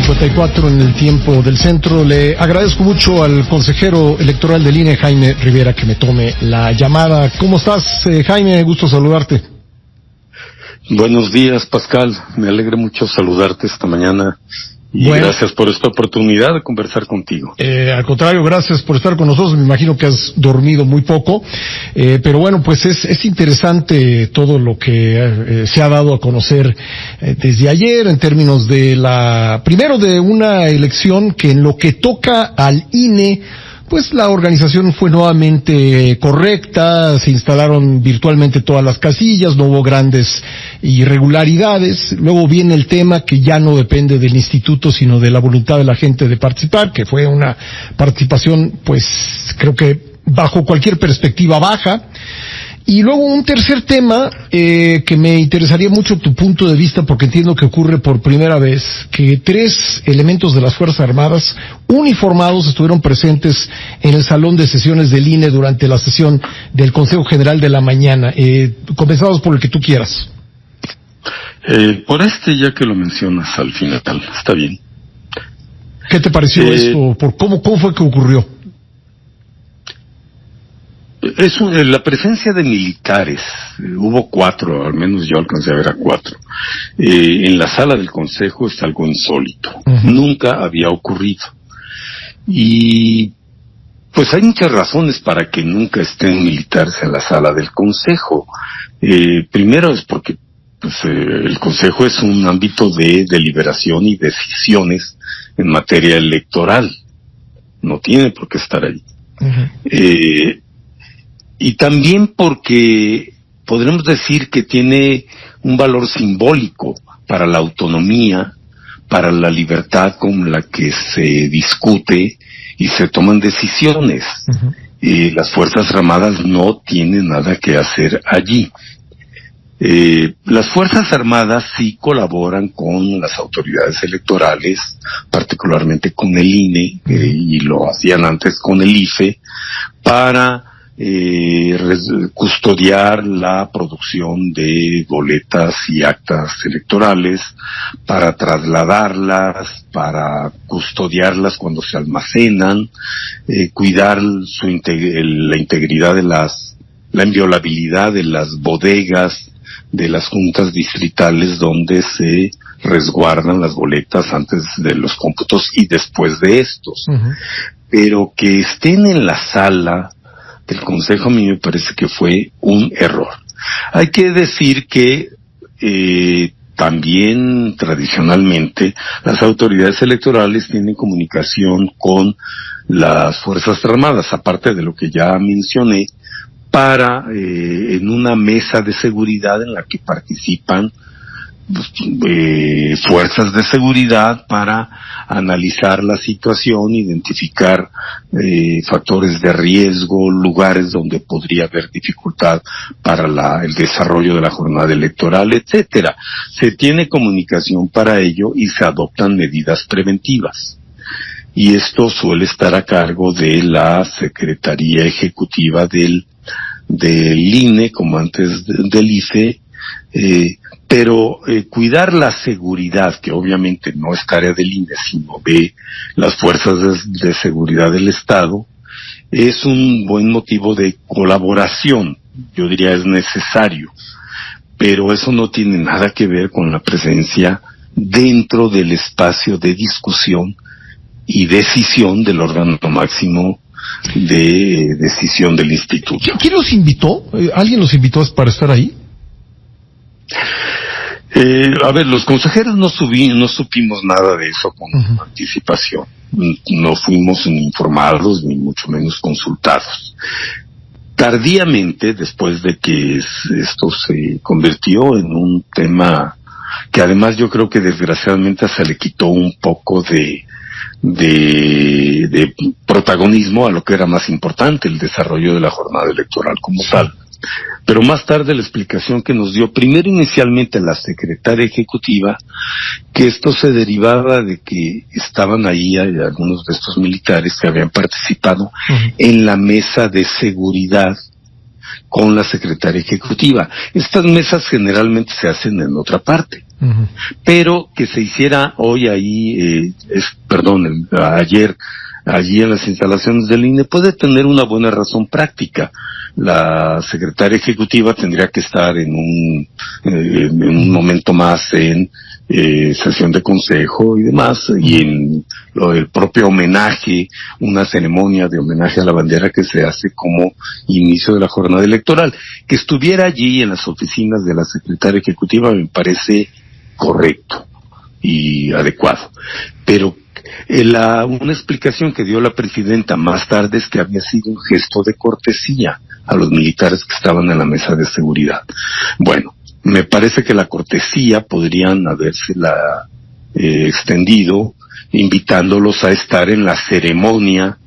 9:54 en el tiempo del centro. Le agradezco mucho al consejero electoral del INE, Jaime Rivera, que me tome la llamada. ¿Cómo estás, Jaime? Gusto saludarte. Buenos días, Pascal. Me alegra mucho saludarte esta mañana. Y gracias por esta oportunidad de conversar contigo. Al contrario, gracias por estar con nosotros. Me imagino que has dormido muy poco, pero bueno, pues es interesante todo lo que se ha dado a conocer desde ayer en términos de primero de una elección que en lo que toca al INE, pues la organización fue nuevamente correcta, se instalaron virtualmente todas las casillas, no hubo grandes irregularidades. Luego viene el tema que ya no depende del instituto, sino de la voluntad de la gente de participar, que fue una participación, pues creo que bajo cualquier perspectiva baja. Y luego un tercer tema que me interesaría mucho tu punto de vista, porque entiendo que ocurre por primera vez que 3 elementos de las Fuerzas Armadas uniformados estuvieron presentes en el salón de sesiones del INE durante la sesión del Consejo General de la mañana. Comenzamos por el que tú quieras. Por ya que lo mencionas al final, está bien. ¿Qué te pareció esto? ¿Cómo fue que ocurrió? La presencia de militares, hubo 4, al menos yo alcancé a ver a 4, en la sala del Consejo es algo insólito. Uh-huh. Nunca había ocurrido. Y pues hay muchas razones para que nunca estén militares en la sala del Consejo. Primero es porque el Consejo es un ámbito de deliberación y decisiones en materia electoral. No tiene por qué estar ahí. Uh-huh. Y también porque podremos decir que tiene un valor simbólico para la autonomía, para la libertad con la que se discute y se toman decisiones. Uh-huh. Las Fuerzas Armadas no tienen nada que hacer allí. Las Fuerzas Armadas sí colaboran con las autoridades electorales, particularmente con el INE, y lo hacían antes con el IFE, para custodiar la producción de boletas y actas electorales, para trasladarlas, para custodiarlas cuando se almacenan, cuidar la integridad de la inviolabilidad de las bodegas de las juntas distritales donde se resguardan las boletas antes de los cómputos y después de estos. Uh-huh. Pero que estén en la sala del Consejo a mí me parece que fue un error. Hay que decir que también tradicionalmente las autoridades electorales tienen comunicación con las Fuerzas Armadas, aparte de lo que ya mencioné, para en una mesa de seguridad en la que participan fuerzas de seguridad para analizar la situación, identificar factores de riesgo, lugares donde podría haber dificultad para el desarrollo de la jornada electoral, etcétera. Se tiene comunicación para ello y se adoptan medidas preventivas. Y esto suele estar a cargo de la Secretaría Ejecutiva del INE, como antes del IFE, pero cuidar la seguridad, que obviamente no es tarea del INE, sino de las fuerzas de seguridad del Estado, es un buen motivo de colaboración. Yo diría es necesario, pero eso no tiene nada que ver con la presencia dentro del espacio de discusión y decisión del órgano máximo de decisión del instituto. ¿Quién los invitó? ¿Alguien los invitó para estar ahí? Los consejeros no supimos nada de eso con uh-huh. anticipación. No fuimos informados ni mucho menos consultados. Tardíamente, después de que esto se convirtió en un tema que además yo creo que desgraciadamente se le quitó un poco de protagonismo a lo que era más importante, el desarrollo de la jornada electoral como tal. Pero más tarde la explicación que nos dio, primero inicialmente la secretaria ejecutiva, que esto se derivaba de que estaban ahí algunos de estos militares que habían participado uh-huh. en la mesa de seguridad con la secretaria ejecutiva. Estas mesas generalmente se hacen en otra parte. Pero que se hiciera hoy ahí, ayer, allí en las instalaciones del INE, puede tener una buena razón práctica. La secretaria ejecutiva tendría que estar en un momento más en sesión de consejo y demás, y en el propio homenaje, una ceremonia de homenaje a la bandera que se hace como inicio de la jornada electoral. Que estuviera allí en las oficinas de la secretaria ejecutiva me parece correcto y adecuado. Pero una explicación que dio la presidenta más tarde es que había sido un gesto de cortesía a los militares que estaban en la mesa de seguridad. Bueno, me parece que la cortesía podrían habérsela extendido, invitándolos a estar en la ceremonia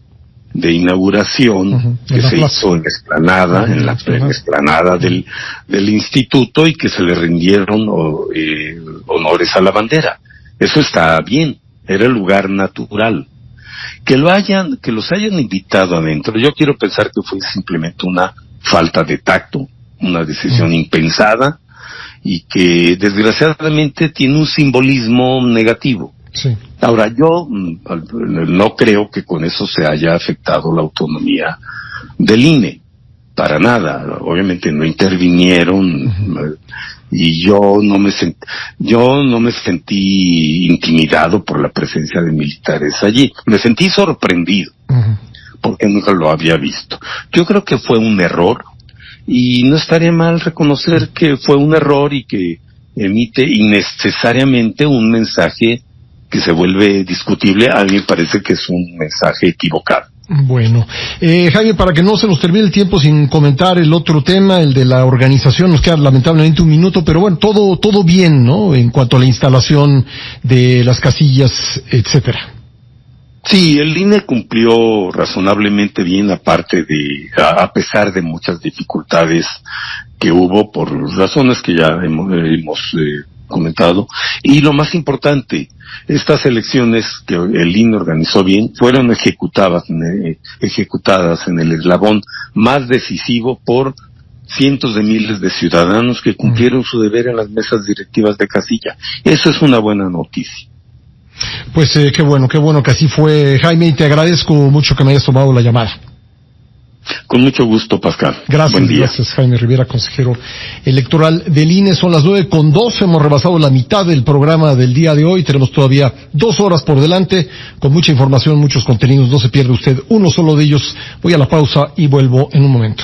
de inauguración que se hizo en la explanada, en la explanada del instituto, y que se le rindieron honores a la bandera. Eso está bien, era el lugar natural. Que los hayan invitado adentro, yo quiero pensar que fue simplemente una falta de tacto, una decisión impensada, y que desgraciadamente tiene un simbolismo negativo. Sí. Ahora, yo no creo que con eso se haya afectado la autonomía del INE, para nada. Obviamente no intervinieron, y yo no me sentí intimidado por la presencia de militares allí. Me sentí sorprendido, porque nunca lo había visto. Yo creo que fue un error, y no estaría mal reconocer que fue un error y que emite innecesariamente un mensaje que se vuelve discutible. A mí me parece que es un mensaje equivocado. Bueno, Jaime, para que no se nos termine el tiempo sin comentar el otro tema, el de la organización, nos queda lamentablemente un minuto, pero bueno, todo bien, ¿no? En cuanto a la instalación de las casillas, etcétera. Sí, el INE cumplió razonablemente bien, a pesar de muchas dificultades que hubo por razones que ya hemos comentado. Y lo más importante, estas elecciones que el INE organizó bien fueron ejecutadas en el eslabón más decisivo por cientos de miles de ciudadanos que cumplieron su deber en las mesas directivas de casilla. Eso es una buena noticia. Pues qué bueno que así fue, Jaime, y te agradezco mucho que me hayas tomado la llamada. Con mucho gusto, Pascal. Gracias, Jaime Rivera, consejero electoral del INE. Son las 9:02, hemos rebasado la mitad del programa del día de hoy. Tenemos todavía 2 horas por delante, con mucha información, muchos contenidos. No se pierda usted uno solo de ellos. Voy a la pausa y vuelvo en un momento.